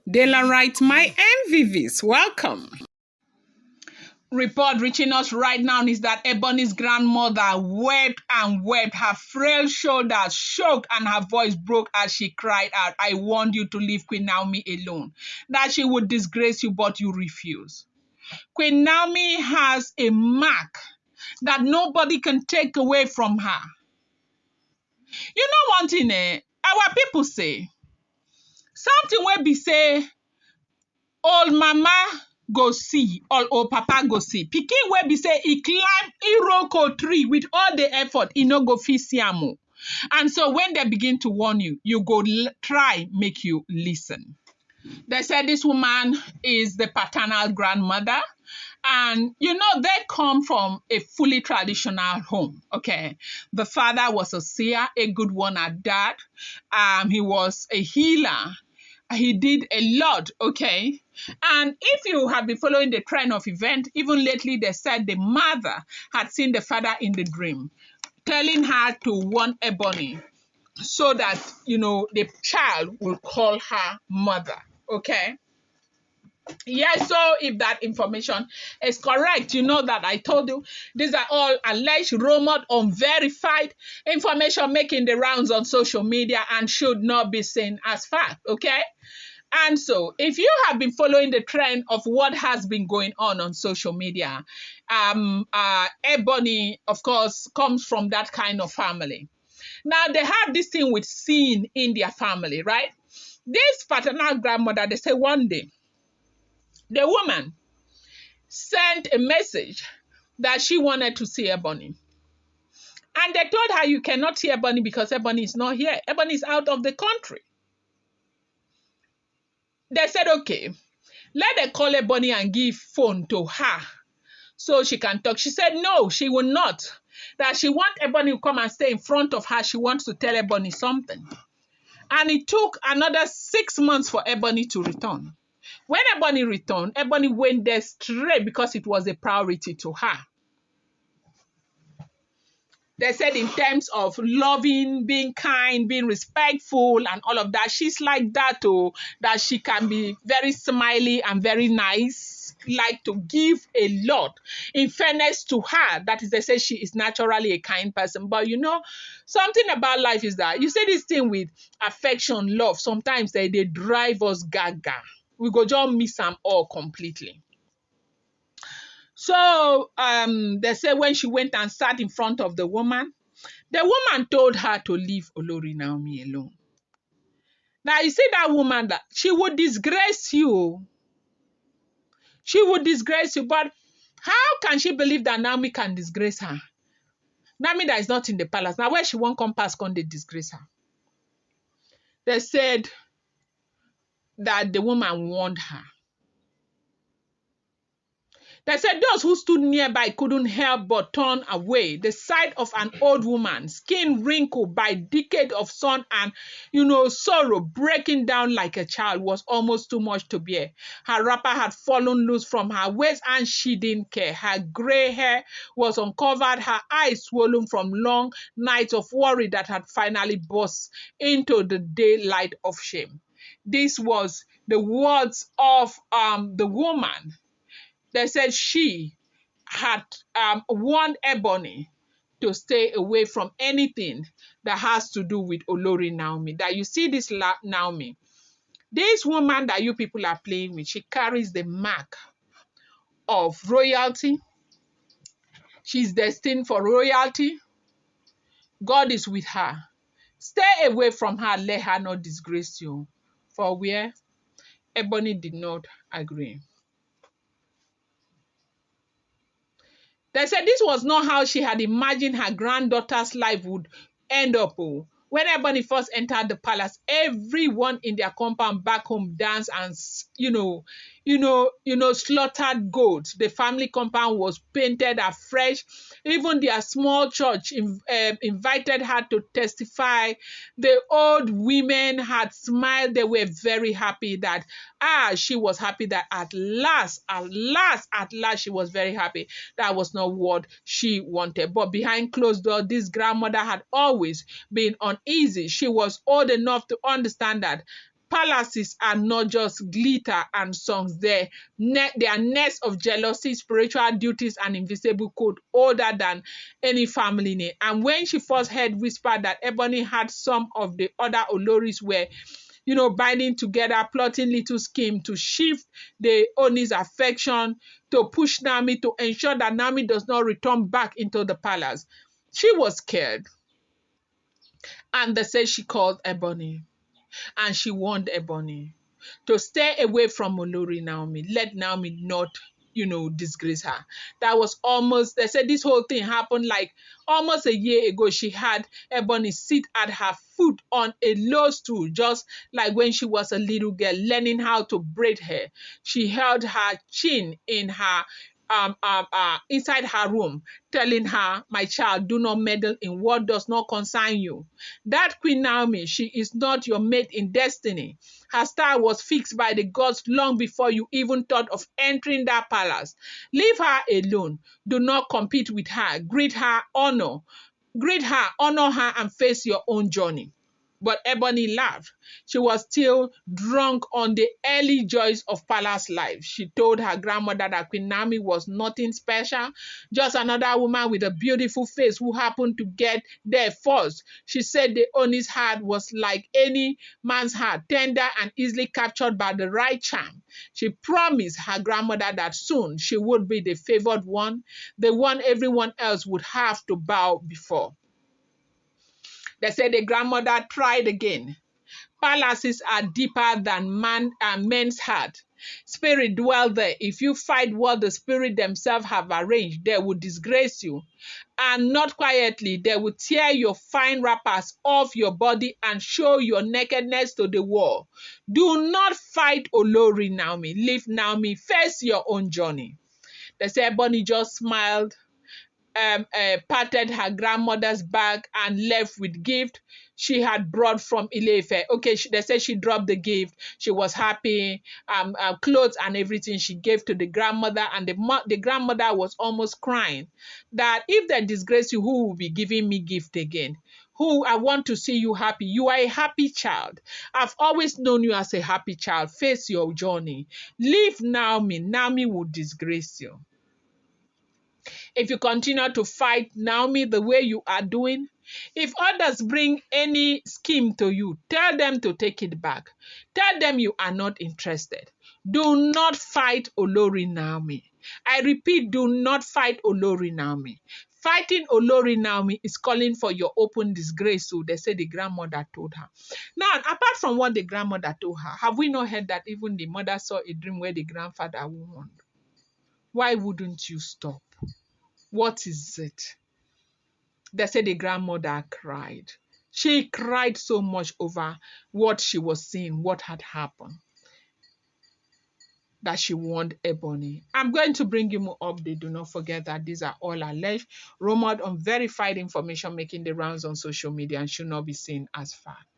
Daylight, my MVVs, welcome. Report reaching us right now is that Ebony's grandmother wept and wept. Her frail shoulders shook and her voice broke as she cried out, "I warned you to leave Queen Naomi alone, that she would disgrace you, but you refuse." Queen Naomi has a mark that nobody can take away from her. You know one thing, our people say, something wey be say, old mama go see, or old papa go see. Pikin wey be say e climb iroko tree with all the effort, e no go fit see am o. And so when they begin to warn you, you go try make you listen. They said this woman is the paternal grandmother. And you know, they come from a fully traditional home. Okay. The father was a seer, a good one at that. He was a healer. He did a lot, okay? And if you have been following the trend of event, even lately they said the mother had seen the father in the dream, telling her to warn Ebony so that, you know, the child will call her mother, okay? Yes, so if that information is correct, you know that I told you these are all alleged, rumored, unverified information making the rounds on social media and should not be seen as fact, okay? And so if you have been following the trend of what has been going on social media, Ebony, of course, comes from that kind of family. Now, they have this thing with sin in their family, right? This paternal grandmother, they say one day, the woman sent a message that she wanted to see Ebony. And they told her, you cannot see Ebony because Ebony is not here. Ebony is out of the country. They said, okay, let them call Ebony and give phone to her so she can talk. She said, no, she will not. That she wants Ebony to come and stay in front of her. She wants to tell Ebony something. And it took another 6 months for Ebony to return. When Ebony returned, Ebony went there straight because it was a priority to her. They said in terms of loving, being kind, being respectful, and all of that, she's like that too, that she can be very smiley and very nice, like to give a lot. In fairness to her, that is, they say she is naturally a kind person. But you know, something about life is that, you say this thing with affection, love, sometimes they drive us gaga. We go just miss them all completely. So they say when she went and sat in front of the woman told her to leave Olori Naomi alone. Now you see that woman, that she would disgrace you. She would disgrace you, but how can she believe that Naomi can disgrace her? Naomi that is not in the palace. Now where she won't come past, can they disgrace her? They said that the woman warned her. They said those who stood nearby couldn't help but turn away. The sight of an old woman, skin wrinkled by decades of sun and, you know, sorrow, breaking down like a child was almost too much to bear. Her wrapper had fallen loose from her waist and she didn't care. Her gray hair was uncovered, her eyes swollen from long nights of worry that had finally burst into the daylight of shame. This was the words of the woman. They said she had warned Ebony to stay away from anything that has to do with Olori Naomi. That you see this Naomi, this woman that you people are playing with, she carries the mark of royalty. She's destined for royalty. God is with her. Stay away from her. Let her not disgrace you. For where Ebony did not agree. They said this was not how she had imagined her granddaughter's life would end up. Oh. When Ebony first entered the palace, everyone in their compound back home danced and, slaughtered goats. The family compound was painted afresh. Even their small church invited her to testify. The old women had smiled. They were very happy that, she was happy that at last, she was very happy. That was not what she wanted. But behind closed doors, this grandmother had always been uneasy. She was old enough to understand that Palaces are not just glitter and songs. They are nests of jealousy, spiritual duties, and invisible code older than any family name. And when she first heard whisper that Ebony had some of the other Oloris were, binding together, plotting little scheme to shift the Oni's affection, to push Naomi, to ensure that Naomi does not return back into the palace, she was scared. And they say she called Ebony and she warned Ebony to stay away from Olori Naomi. Let Naomi not, disgrace her. That was almost, they said this whole thing happened like almost a year ago. She had Ebony sit at her foot on a low stool, just like when she was a little girl, learning how to braid hair. She held her chin in her inside her room, telling her, my child, do not meddle in what does not concern you. That Queen Naomi, she is not your mate in destiny. Her star was fixed by the gods long before you even thought of entering that palace. Leave her alone. Do not compete with her. Greet her, honor her, and face your own journey. But Ebony laughed. She was still drunk on the early joys of palace life. She told her grandmother that Queen Naomi was nothing special, just another woman with a beautiful face who happened to get there first. She said the Oni's heart was like any man's heart, tender and easily captured by the right charm. She promised her grandmother that soon she would be the favored one, the one everyone else would have to bow before. They said the grandmother tried again. Palaces are deeper than men's heart. Spirit dwell there. If you fight what the spirit themselves have arranged, they will disgrace you. And not quietly, they will tear your fine wrappers off your body and show your nakedness to the world. Do not fight Olori Naomi. Leave Naomi. Face your own journey. They said Bonnie just smiled, patted her grandmother's back and left with gift she had brought from Ile-Ife. Okay, they said she dropped the gift. She was happy, clothes and everything she gave to the grandmother, and the grandmother was almost crying that if they disgrace you, who will be giving me gift again? Who I want to see you happy. You are a happy child. I've always known you as a happy child. Face your journey. Leave Naomi. Naomi will disgrace you. If you continue to fight Naomi the way you are doing, if others bring any scheme to you, tell them to take it back. Tell them you are not interested. Do not fight Olori Naomi. I repeat, do not fight Olori Naomi. Fighting Olori Naomi is calling for your open disgrace, so they say the grandmother told her. Now, apart from what the grandmother told her, have we not heard that even the mother saw a dream where the grandfather warned? Why wouldn't you stop? What is it? They said the grandmother cried. She cried so much over what she was seeing, what had happened, that she warned Ebony. I'm going to bring you more update. Do not forget that these are all alleged, rumored, unverified information making the rounds on social media and should not be seen as fact.